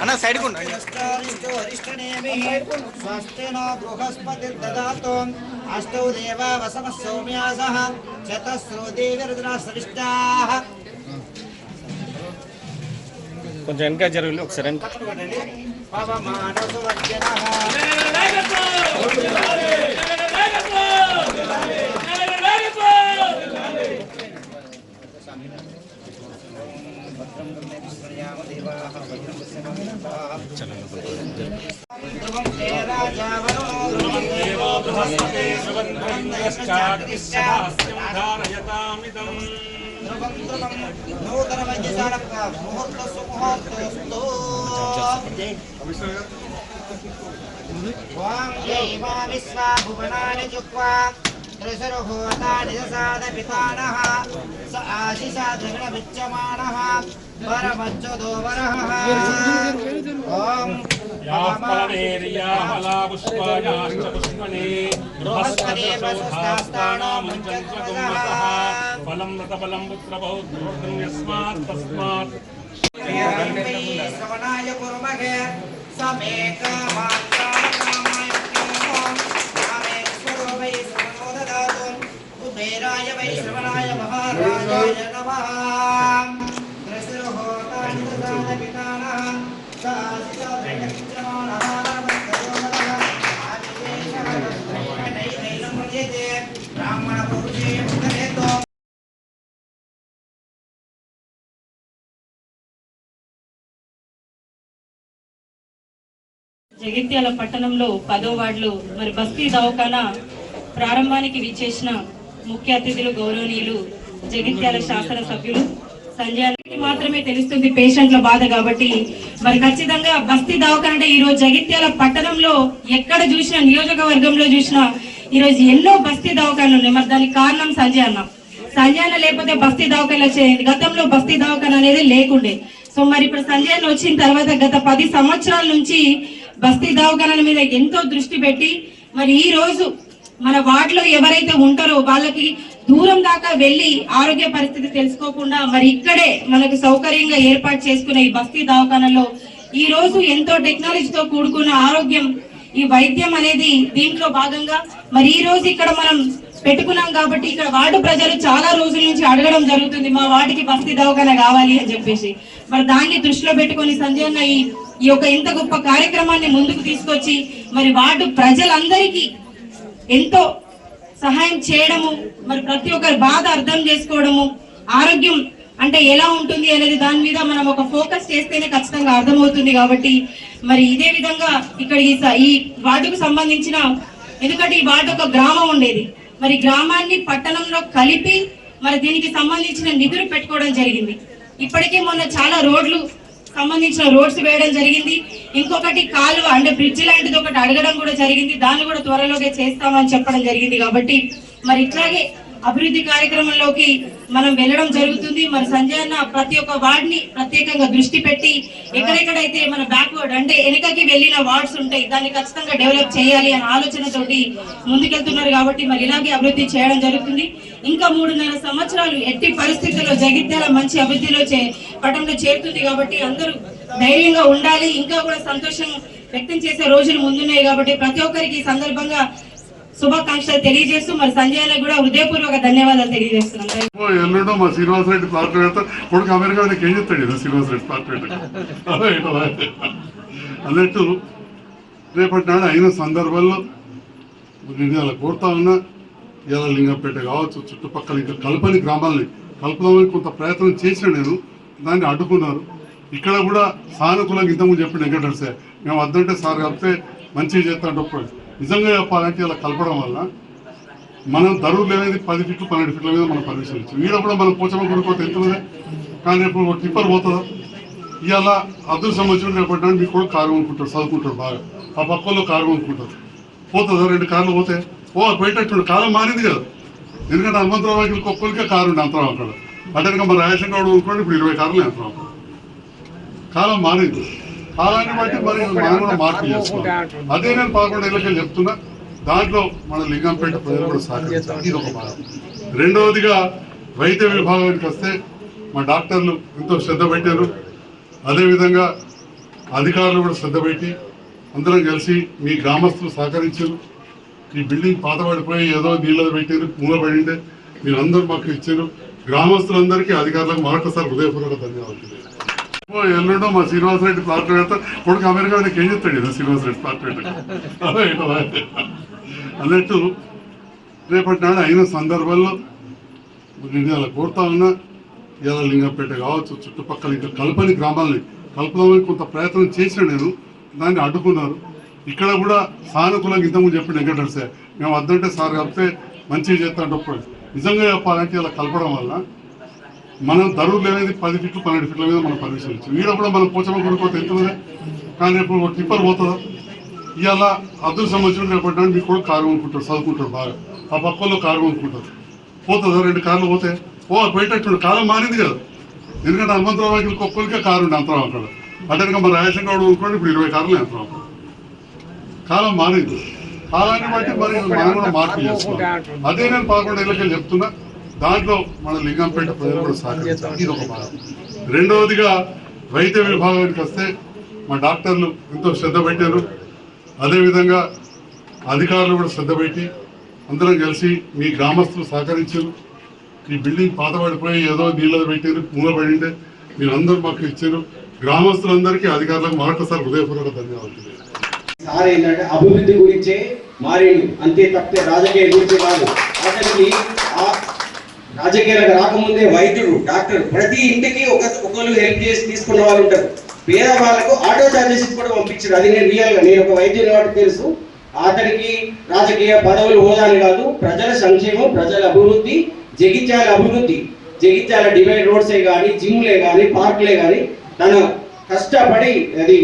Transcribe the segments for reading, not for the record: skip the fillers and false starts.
అన్న సైడ్ స్వస్తినో బృహస్పతి దదాతు అష్టౌ దేవా వసవ సౌమ్యాసః చతస్రో దేవరుద్రాశ్రవిష్టాః. కొంచెం వెనక జరుగులు ఒకసారి విశ్వాభువనాని చుక్వా త్రిశుర్హోతాని సాదపితానః స ఆశిషాద్రగణ విచ్చమానః వరమచ్చుదో వరః. ఓం శ్రవణాయ కుర్మహే కుబేరాయ వై శ్రవణాయ మహారాజాయ నమః. బ్రాహ్మణ పురుషే జగిత్యాల పట్టణంలో 10వ వార్డులో మరి బస్తీ దవాఖానా ప్రారంభానికి విచ్చేసిన ముఖ్య అతిథులు గౌరవనీయులు జగిత్యాల శాసన సభ్యులు సంజయానికి మాత్రమే తెలుస్తుంది పేషెంట్ల బాధ. కాబట్టి మరి ఖచ్చితంగా బస్తీ దవాఖానా అంటే ఈరోజు జగిత్యాల పట్టణంలో ఎక్కడ చూసినా నియోజకవర్గంలో చూసినా ఈరోజు ఎన్నో బస్తీ దవాఖానాలు ఉన్నాయి. మరి దానికి కారణం సంజయ్ అన్న. సంజయ్ అన్న లేకపోతే బస్తీ దవాఖానా వచ్చేది. గతంలో బస్తీ దవాఖానా అనేది లేకుండే. సో మరి ఇప్పుడు సంజయ్ అన్న వచ్చిన తర్వాత గత 10 సంవత్సరాల నుంచి బస్తీ దవాఖానాల మీద ఎంతో దృష్టి పెట్టి మరి ఈ రోజు మన వార్డులో ఎవరైతే ఉంటారో వాళ్ళకి దూరం దాకా వెళ్లి ఆరోగ్య పరిస్థితి తెలుసుకోకుండా మరి ఇక్కడే మనకు సౌకర్యంగా ఏర్పాటు చేసుకున్న ఈ బస్తీ దవాఖానాలో ఈ రోజు ఎంతో టెక్నాలజీతో కూడుకున్న ఆరోగ్యం ఈ వైద్యం అనేది దీంట్లో భాగంగా మరి ఈ రోజు ఇక్కడ మనం పెట్టుకున్నాం. కాబట్టి ఇక్కడ వార్డు ప్రజలు చాలా రోజుల నుంచి అడగడం జరుగుతుంది, మా వార్డుకి బస్తీ దవాఖానా కావాలి అని చెప్పేసి. మరి దాన్ని దృష్టిలో పెట్టుకుని సంజయ్ అన్న ఈ యొక్క ఇంత గొప్ప కార్యక్రమాన్ని ముందుకు తీసుకొచ్చి మరి వార్డు ప్రజలందరికీ ఎంతో సహాయం చేయడము, మరి ప్రతి ఒక్కరి బాధ అర్థం చేసుకోవడము, ఆరోగ్యం అంటే ఎలా ఉంటుంది అనేది దాని మీద మనం ఒక ఫోకస్ చేస్తేనే ఖచ్చితంగా అర్థమవుతుంది. కాబట్టి మరి ఇదే విధంగా ఇక్కడ ఈ వార్డుకు సంబంధించిన, ఎందుకంటే ఈ వార్డు ఒక గ్రామం ఉండేది, మరి గ్రామాన్ని పట్టణంలో కలిపి మరి దీనికి సంబంధించిన నిధులు పెట్టుకోవడం జరిగింది. ఇప్పటికే మొన్న చాలా రోడ్లు సంబంధించిన రోడ్స్ వేయడం జరిగింది. ఇంకొకటి కాలువ అంటే బ్రిడ్జ్ లాంటిది ఒకటి అడగడం కూడా జరిగింది. దాన్ని కూడా త్వరలోనే చేస్తామని చెప్పడం జరిగింది. కాబట్టి మరి ఇట్లాగే అభివృద్ధి కార్యక్రమంలోకి మనం వెళ్ళడం జరుగుతుంది. మరి సంజయ్ అన్న ప్రతి ఒక్క వార్డ్ని ప్రత్యేకంగా దృష్టి పెట్టి ఎక్కడెక్కడైతే మన బ్యాక్వర్డ్ అంటే వెనకకి వెళ్ళిన వార్డ్స్ ఉంటాయి దాన్ని ఖచ్చితంగా డెవలప్ చేయాలి అనే ఆలోచనతోటి ముందుకెళ్తున్నారు. కాబట్టి మరి ఇలాగే అభివృద్ధి చేయడం జరుగుతుంది. ఇంకా 3.5 సంవత్సరాలు ఎట్టి పరిస్థితుల్లో జగిత్యాల మంచి అభివృద్ధిలో పట్టణంలో చేరుతుంది. కాబట్టి అందరూ ధైర్యంగా ఉండాలి. ఇంకా కూడా సంతోషం వ్యక్తం చేసే రోజులు ముందున్నాయి. కాబట్టి ప్రతి ఒక్కరికి ఈ సందర్భంగా శుభాకాంక్షలు తెలియజేస్తూ మరి సంజయ్ కూడా హృదయపూర్వక ధన్యవాదాలు తెలియజేస్తున్నాను. ఎల్లుండో మా శ్రీనివాసరెడ్డి కార్పొరేట్ కొడుకు అమెరికా ఏం చెప్తాడు శ్రీనివాసరెడ్డి కార్పొరేట్ అన్నట్టు రేపటి నాడు అయిన సందర్భంలో నేను అలా కోరుతా ఉన్నా. ఇలా లింగంపేట కావచ్చు, చుట్టుపక్కల ఇంకా కల్పని గ్రామాలని కలుపుదామని కొంత ప్రయత్నం చేసిన నేను, దాన్ని అడ్డుకున్నారు. ఇక్కడ కూడా సానుకూలంగా ఇంతకుముందు చెప్పిన వెంకటేశ్వర మేము వద్దంటే సార్ కలిపితే మంచిగా చేస్తాడు. నిజంగా చెప్పాలంటే ఇలా కలపడం వల్ల మనం ధరువులు అనేది 10 ఫీట్లు 12 ఫీట్ల మీద మనం పర్మిషన్ ఇచ్చాం. వీడ కూడా మనం పోచమ్మ కొడుకోతే ఎంతుందే, కానీ రేపు టిప్పర్ పోతుందా? ఇవాళ అద్దరు సంబంధించిన రేపటి మీకు కూడా కారు కొనుక్కుంటారు, చదువుకుంటారు బాగా, ఆ పక్కల్లో కారు కొనుక్కుంటారు. పోతుందా? 2 కార్లు పోతే పోయేటట్టు కాలం మారింది కదా. ఎందుకంటే హనుమంతరావు వారికి ఒక్కరికే కారు ఉండే అంతరావు అక్కడ. అటెనక మన రాజశేఖర గౌడ్ కొనుక్కోండి, ఇప్పుడు 20 కార్లు అంతరావు. కాలం మారింది. కాలాన్ని బట్టి మరి మనం కూడా మార్పు చేస్తున్నాం. అదే నేను 11 ఏళ్ళకి చెప్తున్నా. దాంట్లో మన లింగంపేట ప్రజలు కూడా సహకరించాలి. ఇది ఒక భాగం. రెండవదిగా వైద్య విభాగానికి వస్తే మా డాక్టర్లు ఎంతో శ్రద్ధ పెట్టారు. అదేవిధంగా అధికారులు కూడా శ్రద్ధ పెట్టి అందరం కలిసి మీ గ్రామస్తులు సహకరించారు. ఈ బిల్డింగ్ పాత పడిపోయి ఏదో నీళ్ళ పెట్టారు, మూలపడింటే మీరు అందరూ మాకు ఇచ్చారు. గ్రామస్తులందరికీ అధికారులకు మరొకసారి హృదయపూర్వక ధన్యవాదాలు. ఎల్లుండో మా శ్రీనివాసరెడ్డి ప్లాట్ వేస్తా కొడుకు అమెరికా ఏం చెప్తాడు కదా శ్రీనివాసరెడ్డి ప్లాట్ అన్నట్టు రేపటి నాడు అయిన సందర్భంలో నేను అలా కోరుతా ఉన్నా. ఇలా లింగంపేట కావచ్చు, చుట్టుపక్కల ఇంకా కల్పని గ్రామాలని కలుపుదామని కొంత ప్రయత్నం చేసిన నేను, దాన్ని అడ్డుకున్నారు. ఇక్కడ కూడా సానుకూలంగా ఇంతకుముందు చెప్పిన వెంకటరెడ్డి సార్ మేము వద్దంటే సార్ కలిపితే మంచిగా చేస్తాంటే ఒప్పుకోండి. నిజంగా చెప్పాలంటే ఇలా కలపడం వల్ల మనం ధరువులు అనేది 10 ఫీట్లు 12 ఫీట్ల మీద మనం పర్మిషన్ ఇచ్చాం. ఈడ కూడా మనం పోచమ్మ కొనుక్కోతే ఎంతున్నదే, కానీ రేపు టిప్పర్ పోతుందా? ఇవాళ అదృష్టం వచ్చిన రేపటి మీకు కూడా కారు కొనుక్కుంటారు, చదువుకుంటారు బాగా. ఆ పక్కల్లో కారు కొనుక్కుంటారు, పోతుందా? 2 కార్లు పోతే పోయేటట్టు కాలం మారింది కదా. ఎందుకంటే హనుమంతరావు వాకికి ఒక్కరికే కారు ఉండే అంతరం అక్కడ. అటెనక మన రాజశేఖర గౌడ్ కొనుక్కోండి, ఇప్పుడు 20 కార్లు అంతరం. కాలం మారింది. కాలాన్ని బట్టి మరి మనం కూడా మార్పు చేసుకోవాలి. అదే నేను 11 ఏళ్ళకి చెప్తున్నా. దాంట్లో మన లింగంపేట ప్రజలు కూడా సహకరించాలి. ఇది ఒక భాగం. రెండవదిగా వైద్య విభాగానికి వస్తే మా డాక్టర్లు ఎంతో శ్రద్ధ పెట్టారు. అదేవిధంగా అధికారులు కూడా శ్రద్ధ పెట్టి అందరం కలిసి మీ గ్రామస్తులు సహకరించారు. ఈ బిల్డింగ్ పాత పడిపోయి ఏదో నీళ్ళ పెట్టారు, మూలపడింటే మీరు అందరూ మాకు ఇచ్చారు. గ్రామస్తులందరికీ అధికారులకు మరొకసారి హృదయపూర్వక ధన్యవాదాలు. సార్ ఏంటంటే అభివృద్ధి గురించే మారిండు, అంతే తప్పితే రాజకీయ గురించి కాదు. అతనికి రాజకీయాలకు రాకముందే వైద్యుడు, డాక్టర్ ప్రతి ఇంటికి ఒకరు హెల్ప్ చేసి తీసుకున్న వాళ్ళు ఉంటారు. పేద వాళ్ళకు ఆటో ఛార్జెస్ కూడా పంపించారు. అది నేను రియల్గా నేను ఒక వైద్యుని వాటికి తెలుసు. అతనికి రాజకీయ పదవులు హోదాని కాదు, ప్రజల సంక్షేమం, ప్రజల అభివృద్ధి, జగిత్యాల అభివృద్ధి, జగిత్యాల డివైడ్ రోడ్సే కానీ, జిమ్లే కానీ, పార్కులే కానీ తను కష్టపడి అది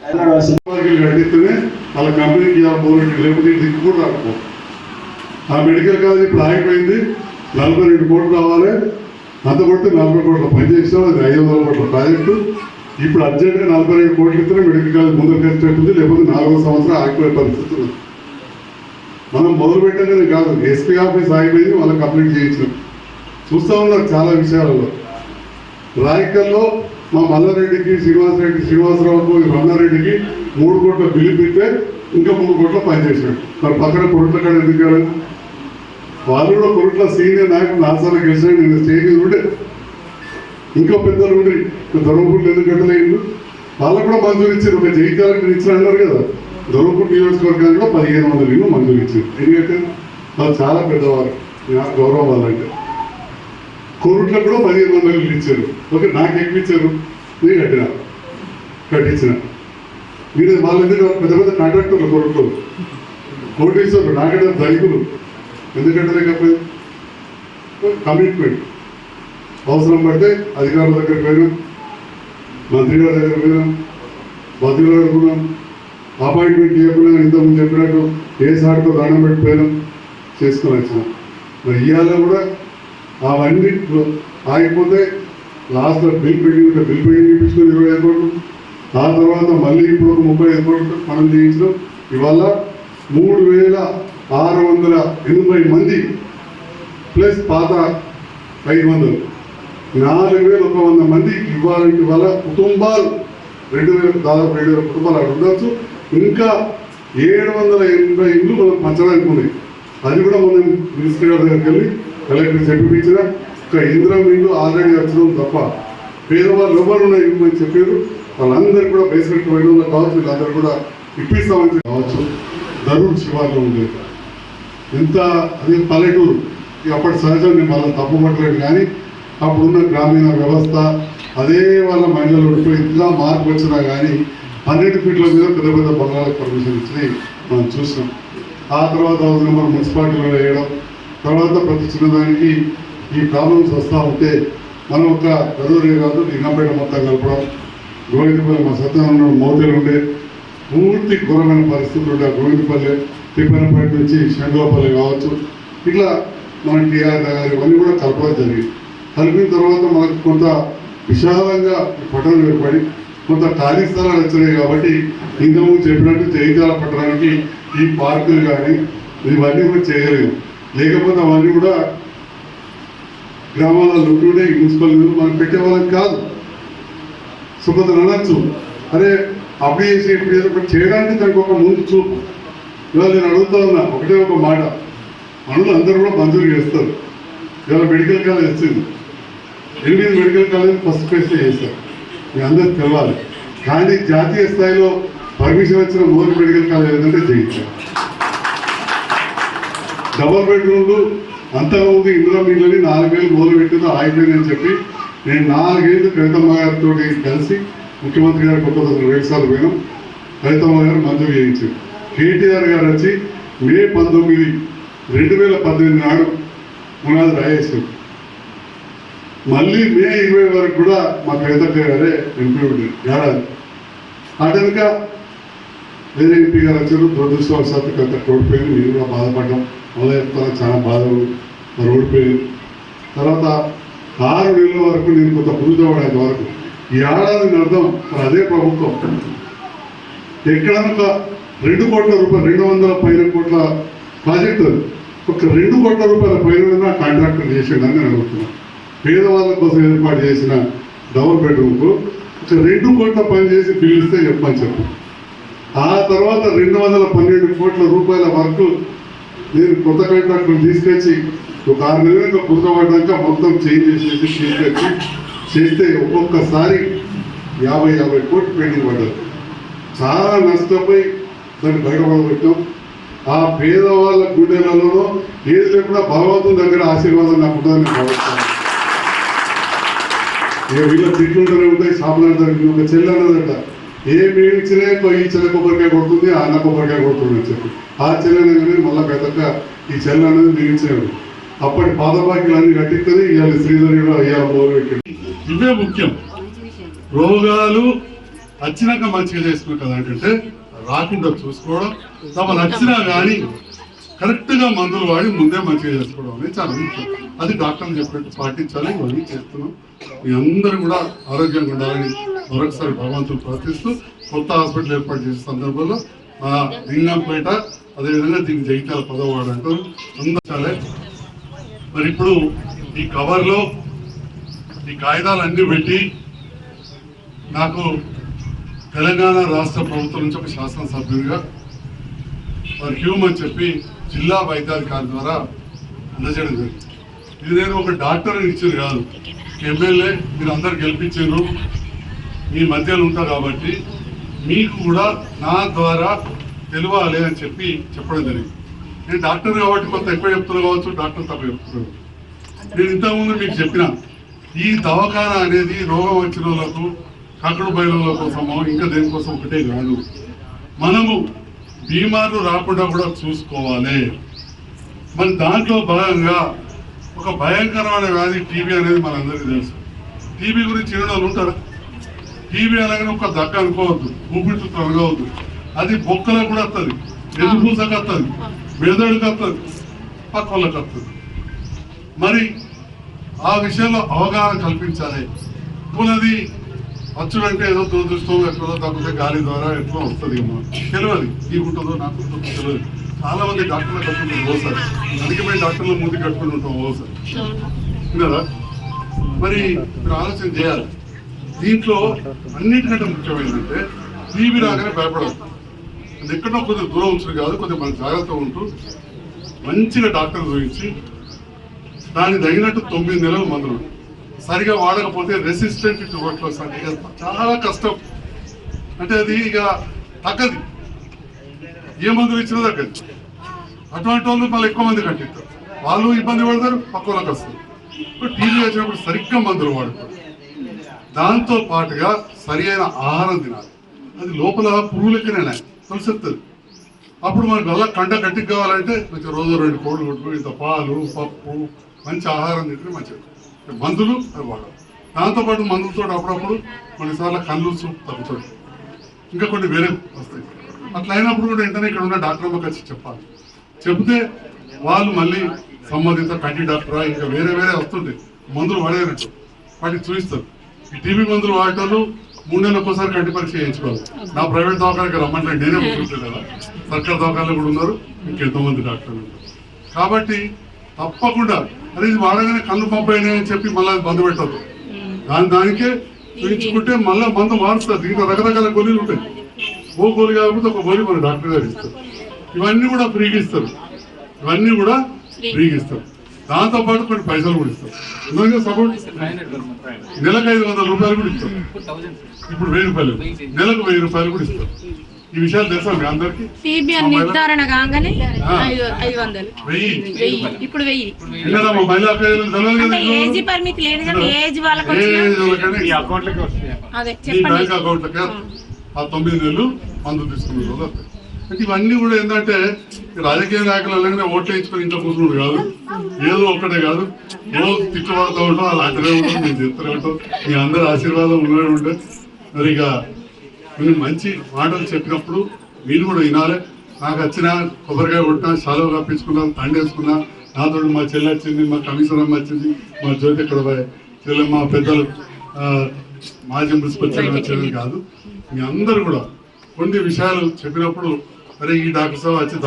కట్టిస్తేనే వాళ్ళ కంపెనీకి లేకపోతే దిక్కు కూడా రాకపో. ఆ మెడికల్ కాలేజ్ ఇప్పుడు ఆగిపోయింది. 42 కోట్లు రావాలి. అంత కొట్టి 40 కోట్ల పనిచేసాం. అది 500 కోట్ల ప్రాజెక్టు. ఇప్పుడు అర్జెంట్గా 42 కోట్లు ఇస్తే మెడికల్ కాలేజ్ ముందుకు వచ్చేస్తుంది. లేకపోతే 4వ సంవత్సరం ఆగిపోయే పరిస్థితి ఉంది. మనం మొదలు పెట్టగానే కాదు, ఎస్పీ ఆఫీస్ ఆగిపోయింది, వాళ్ళకి కంప్లీట్ చేయించినాం. చూస్తూ ఉన్నారు చాలా విషయాలలో. రాయకల్లో మా మల్లారెడ్డికి, శ్రీనివాసరావుకు, రమణారెడ్డికి 3 కోట్ల బిల్లు పెడితే ఇంకా 3 కోట్ల పనిచేసాడు. మరి పక్కన కొరట్ల కాడ ఎందుకు కాదు? వాళ్ళు కూడా కొరట్ల సీనియర్ నాయకులు నాసాలు గెలిచాడు. నేను స్టేజ్ ఉండే ఇంకా పెద్దలు ఉండి ధర్మపూర్లు ఎందుకు కట్టలేదు? వాళ్ళకు కూడా మంజూరు ఇచ్చారు. ఒక జైత్యాలకు ఇచ్చిన అన్నారు కదా, ధర్మపూర్ నియోజకవర్గానికి కూడా 1500 ఇల్లు మంజూరు ఇచ్చారు. ఎందుకంటే వాళ్ళు చాలా పెద్దవారు, నాకు గౌరవం వాళ్ళంటే. కోరుట్లకు కూడా 1500 ఇల్లు ఇచ్చారు. ఓకే, నాకు ఎక్కువ ఇచ్చారు, నేను కట్టించిన. మీరు వాళ్ళు ఎందుకు పెద్ద పెద్ద కాంట్రాక్టర్లు కోరుట్లు, కోటీశ్వర్లు, నాకంటే ధనికులు ఎందుకంటే లేకపోయింది? కమిట్మెంట్. అవసరం పడితే అధికారుల దగ్గరికి పోయినాం, మంత్రి గారి దగ్గర పోయినాం, బతుకులు అడుగున్నాం, అపాయింట్మెంట్ చేయకుండా ఇంతకుముందు చెప్పినట్టు ఏ సాటితో దండం పెట్టిపోయినాం, చేసుకొని వచ్చినాం. మరి ఇవాళ కూడా అవన్నీ ఆగిపోతే లాస్ట్లో బిల్ పెండింగ్ చూపించుకొని 25 కోట్లు. ఆ తర్వాత మళ్ళీ ఇప్పుడు ఒక 35 కోట్లు మనం చేయించడం. ఇవాళ 3680 మంది ప్లస్ పాత 500, 4100 మంది ఇవ్వాలంటే ఇవాళ కుటుంబాలు 2000, దాదాపు 2000 కుటుంబాలు అక్కడ ఉండొచ్చు. ఇంకా 780 ఇండ్లు మనం పంచడానికి ఉన్నాయి. అది కూడా మనం మినిస్టర్ గారి దగ్గరికి వెళ్ళి కలెక్టర్ చెప్పిపించిన ఒక ఇంద్రం ఇల్లు ఆల్రెడీ వచ్చడం తప్ప పేదవాళ్ళు ఎవరు ఇవ్వమని చెప్పారు. వాళ్ళందరూ కూడా బేస్మెంట్ వైద్యులు కావచ్చు, వీళ్ళందరూ కూడా ఇప్పిస్తామని కావచ్చు. ధరూర్ శివార్లో ఉండేది ఎంత, అది పల్లెటూరు. అప్పటి సహజం నేను వాళ్ళని తప్పుపట్టలేదు. కానీ అప్పుడున్న గ్రామీణ వ్యవస్థ అదే వాళ్ళ మహిళలు ఉండిపోయి ఇలా మార్పు వచ్చినా కానీ 12 ఫీట్ల మీద పెద్ద పెద్ద బంగాళాలకు పర్మిషన్ ఇచ్చినాయి మనం చూసినాం. ఆ తర్వాత హౌస్ నెంబర్ మున్సిపాలిటీలో వేయడం, తర్వాత ప్రతి చిన్నదానికి ఈ ప్రాబ్లమ్స్ వస్తూ ఉంటే మనం ఒక గదూరే కాదు లింగంపేట మొత్తం కలపడం. గోవిందపల్లి మా సత్యనారాయణ మోతీలు ఉండే పూర్తి ఘోరమైన పరిస్థితులు ఉండే. గోవిందపల్లి, తిప్పనపేట నుంచి శంకరపల్లి కావచ్చు, ఇట్లా మన టీఆర్ నగర్ ఇవన్నీ కూడా కలపడం జరిగింది. కలిపిన తర్వాత మనకు కొంత విశాలంగా పట్టణం ఏర్పడి కొంత ఖాళీ స్థలాలు వచ్చినాయి. కాబట్టి ఇంతకుముందు చెప్పినట్టు జైత్యాల పట్టణానికి ఈ పార్కులు కానీ ఇవన్నీ కూడా చేయలేదు. లేకపోతే అవన్నీ కూడా గ్రామాలలో ఉంటుండే ఈ మున్సిపల్ నిధులు మనం పెట్టేవాళ్ళం కాదు. సుఖతను అనొచ్చు, అరే అప్పుడు చేసి ఇప్పుడు ఏదో ఒకటి చేయడానికి దానికి ఒక ముందు చూపు. ఇవాళ నేను అడుగుతా ఉన్నా ఒకటే ఒక మాట, పనులు అందరూ కూడా మంజూరు చేస్తారు. ఇవాళ మెడికల్ కాలేజ్ వచ్చింది, 8 మెడికల్ కాలేజ్ ఫస్ట్ ఫేజ్లో చేశారు, మీ అందరికి తెలవాలి. కానీ జాతీయ స్థాయిలో పర్మిషన్ వచ్చిన మొదటి మెడికల్ కాలేజ్ ఏంటంటే జయించారు. డబల్ బెడ్రూమ్లు అంతకుముందు ఇందులో నీళ్ళని 4,000 మొదలు పెట్టిందో ఆగిపోయిందని చెప్పి నేను 4 ఏళ్ళు కవితమ్మ గారితో కలిసి ముఖ్యమంత్రి గారు కొత్త 2 సార్లు పోయినాం. కవితమ్మ గారు మంజూరు చేయించారు. కేటీఆర్ గారు వచ్చి మే 19, 2018 నాడు పునాది రాయేశారు. మళ్ళీ మే 20 వరకు కూడా మా కవితక్క గారే ఎంపీ ఉండేది ఏడాది. అటెనక వేరే ఎంపీ గారు వచ్చారు. దురదృష్టవశాత్తు కవితక్క ఓడిపోయింది. మేము కూడా బాధపడ్డాం. మొదలెత్తున చాలా బాధ మరి ఓడిపోయింది. తర్వాత 6 నెలల వరకు నేను కొంత పురుజవాడేంత వరకు ఈ ఏడాది అర్థం మరి అదే ప్రభుత్వం ఎక్కడనొక 2 కోట్ల రూపాయలు 200 పైన కోట్ల ప్రాజెక్టు ఒక 2 కోట్ల రూపాయల పైన కాంట్రాక్టర్ చేసిండని నేను అడుగుతున్నాను. పేదవాళ్ళ కోసం ఏర్పాటు చేసిన డబుల్ బెడ్రూమ్కు ఒక 2 కోట్ల పని చేసి పిలిస్తే చెప్పని చెప్పు. ఆ తర్వాత 212 కోట్ల రూపాయల వరకు నేను కొత్త కాంట్రాక్టర్ తీసుకొచ్చి ఒక 6 నెలలుగా కుదరబడ్డాక మొత్తం చేంజ్ చేసేసి తీసుకొచ్చి చేస్తే ఒక్కొక్కసారి 50 కోట్లు పెండింగ్ పడ్డారు. చాలా నష్టపోయి దాన్ని బయటపడబెట్టాం. ఆ పేదవాళ్ళ గుండెలలో ఏది లేకుండా భగవంతుని దగ్గర ఆశీర్వాదం నాకు ఉంటుందని భావిస్తాను. ఇక వీళ్ళ తిట్లుంటూనే ఉంటాయి. షాపులు ఒక చెల్లి అన్నదట, ఏమి ఇచ్చినా ఈ చెల్ల కొబ్బరికాయ కొడుతుంది, ఆ అన్న కొబ్బరికాయ కొడుతుంది అని చెప్పి ఆ చెల్లెని కానీ మళ్ళీ పెద్దక్క ఈ చెల్ల అనేది మిగిల్చాడు. అప్పటి పాదబాకీలు అన్ని కట్టిస్తుంది. ఇవాళ శ్రీధరి కూడా అయ్యా మొదలుపెట్టింది. ఇవే ముఖ్యం. రోగాలు వచ్చినాక మంచిగా చేసుకున్నాం కదా అంటే రాకుండా చూసుకోవడం, తమ నచ్చినా కానీ కరెక్ట్గా మందులు వాడి ముందే మంచిగా చేసుకోవడం అనేది చాలా ముఖ్యం. అది డాక్టర్లు చెప్పినట్టు పాటించాలి. ఇవన్నీ చేస్తున్నాం. మీ అందరూ కూడా ఆరోగ్యంగా ఉండాలని మరొకసారి భగవంతుడు ప్రార్థిస్తూ కొత్త హాస్పిటల్ ఏర్పాటు చేసే సందర్భంలో మా లింగంపేట అదేవిధంగా దీనికి జగిత్యాల 10వ వార్డు అంటారు అందాలే. మరి ఇప్పుడు ఈ కవర్లో ఈ కాగితాలన్నీ పెట్టి నాకు తెలంగాణ రాష్ట్ర ప్రభుత్వం నుంచి ఒక శాసనసభ్యుడిగా మరి హ్యూమన్ చెప్పి జిల్లా వైద్యాధికారి ద్వారా అందజేయడం జరిగింది. ఇది నేను ఒక డాక్టర్ ఇచ్చింది కాదు, ఎమ్మెల్యే మీరు అందరు గెలిపించారు, మీ మధ్యలో ఉంటారు కాబట్టి మీకు కూడా నా ద్వారా తెలియాలి అని చెప్పి చెప్పడం జరిగింది. నేను డాక్టర్ కాబట్టి కొంత ఎక్కువ చెప్తున్నా కావచ్చు, డాక్టర్ తప్ప చెప్తున్నాను. నేను ఇంతకుముందు మీకు చెప్పిన ఈ దవాఖాన అనేది రోగం వచ్చిన వాళ్ళకు కక్కడు బయలుల కోసమో ఇంకా దేనికోసం ఒకటే కాదు, మనము బీమార్లు రాకుండా కూడా చూసుకోవాలి. మరి దాంట్లో భాగంగా ఒక భయంకరమైన వ్యాధి టీబీ అనేది మనందరికీ తెలుసు. టీబీ గురించి ఎన్నో ఉంటారు. టీబీ అనగానే ఒక దక్క అనుకోవద్దు, ఊపిరితిత్తులు అనుకోవద్దు. అది బొక్కలకు కూడా వస్తుంది, ఎదుపూసకు వస్తుంది, మెదడుకు వస్తుంది, పక్క వాళ్ళకి వస్తుంది. మరి ఆ విషయంలో అవగాహన కల్పించాలి. పూలది వచ్చుడంటే ఏదో దురదృష్టం ఎక్కడో తప్పితే గాలి ద్వారా ఎట్లా వస్తుంది ఏమో తెలియదు. నీకుంటుందో నాకు తెలియదు. చాలా మంది డాక్టర్లు కట్టుకుంటారు ఓసారి, అందుకే మేము డాక్టర్లు ముందు కట్టుకుని ఉంటాం ఓసారి కదా. మరి మీరు ఆలోచన చేయాలి. దీంట్లో అన్నిటికంటే ముఖ్యమైనదంటే టీబీ రాగానే భయపడదు. అది ఎక్కడో కొద్దిగా దూరం ఉంచుడు కాదు, కొద్దిగా మన జాగ్రత్త ఉంటూ మంచిగా డాక్టర్ చూపించి దానికి తగినట్టు 9 నెలల మందులు సరిగా వాడకపోతే రెసిస్టెంట్ ట్యూబర్క్లోసిస్ అంటే చాలా కష్టం. అంటే అది ఇక తగ్గది, ఏ మందులు ఇచ్చినా తగ్గదు. అటువంటి వాళ్ళు మళ్ళీ ఎక్కువ మంది కట్టిస్తారు, వాళ్ళు ఇబ్బంది పడతారు, పక్క వాళ్ళకి వస్తారు. ఇప్పుడు టీబీ వచ్చినప్పుడు సరిగ్గా మందులు వాడుతారు. దాంతో పాటుగా సరి అయిన ఆహారం తినాలి. అది లోపల పురుగులకినే తొలిసెత్తుంది. అప్పుడు మనకు వల్ల కంట గట్టికి కావాలంటే మంచి రోజు 2 కోళ్ళు కొట్టుకుని ఇంత పాలు పప్పు మంచి ఆహారం తింటే మంచిది. మందులు అది వాడాలి. దాంతోపాటు మందులతో అప్పుడప్పుడు కొన్నిసార్లు కళ్ళు సూప్ తగ్గుతుంది, ఇంకా కొన్ని వేరే వస్తాయి. అట్లా అయినప్పుడు కూడా వెంటనే ఇక్కడ ఉన్న డాక్టర్ అమ్మకి వచ్చి చెప్పాలి. చెబితే వాళ్ళు మళ్ళీ సంబంధిత కంటి డాక్టరా ఇంకా వేరే వేరే వస్తుంటాయి మందులు వాడేనట్టు వాటికి చూపిస్తారు. ఈ టీబీ మందులు వాడేటోళ్ళు 3 నెలలకు ఒకసారి కంటి పరీక్ష చేయించుకోవాలి. నా ప్రైవేట్ దవాఖానకి రమ్మంటే నేనే కూర్చుంటాను కదా, సర్కారు దవాఖానలో కూడా ఉన్నారు, ఇంకెంతోమంది డాక్టర్లు ఉంటారు. కాబట్టి తప్పకుండా అదే ఇది వాడగానే కళ్ళు పంపాయని అని చెప్పి మళ్ళీ మందు పెట్టద్దు. దానికే చూపించుకుంటే మళ్ళీ మందు మారుస్తారు. దీంట్లో రకరకాల గోళీలు ఉంటాయి. ఓ గోళీ కాకపోతే ఒక గోళీ మన డాక్టర్ గారు ఇస్తారు. ఇవన్నీ కూడా ఫ్రీగా ఇస్తారు. దాంతో పాటు కొన్ని పైసలు కూడా ఇస్తారు. సపోర్ట్ నెలకు 500 రూపాయలు కూడా ఇస్తారు. ఇప్పుడు 1000 రూపాయలు, నెలకు 1000 రూపాయలు కూడా ఇస్తారు. ఈ విషయాలు తెలుసా మీ అందరికి? నిర్ధారణ కాగానే 500 ఇప్పుడు 1000. మహిళా ఏజ్ పరిమితి లేదు కదా, ఏజ్ వాళ్ళకి బ్యాంక్ అకౌంట్లకే ఆ 9 నెలలు మందు తీసుకున్నారు. అంటే ఇవన్నీ కూడా ఏంటంటే రాజకీయ నాయకులు అలాగే ఓట్లు వేయించుకొని ఇంట్లో కూర్చున్నాడు కాదు, ఏదో ఒక్కటే కాదు, ఏదో తిట్టుబడుతూ ఉంటాం, అలాంటిదే ఉంటాం, మేము చెప్తూనే ఉంటాం. మీ అందరి ఆశీర్వాదం ఉన్నదే ఉంటే మరి ఇక కొన్ని మంచి మాటలు చెప్పినప్పుడు మీరు కూడా వినాలి. నాకు వచ్చిన కొబ్బరికాయ కొట్టినా, శాలువ కప్పించుకున్నాను, తండేసుకున్నా, నాతో మా చెల్లి వచ్చింది, మా కమిషనర్ అమ్మ వచ్చింది, మా జ్యోతి ఇక్కడ చెల్లె, మా పెద్దలు మాజీ మున్సిపల్ చైర్మన్ వచ్చేది కాదు. మీ అందరు కూడా కొన్ని విషయాలు చెప్పినప్పుడు అరే ఈ డాక్టర్ సాబ్ వచ్చి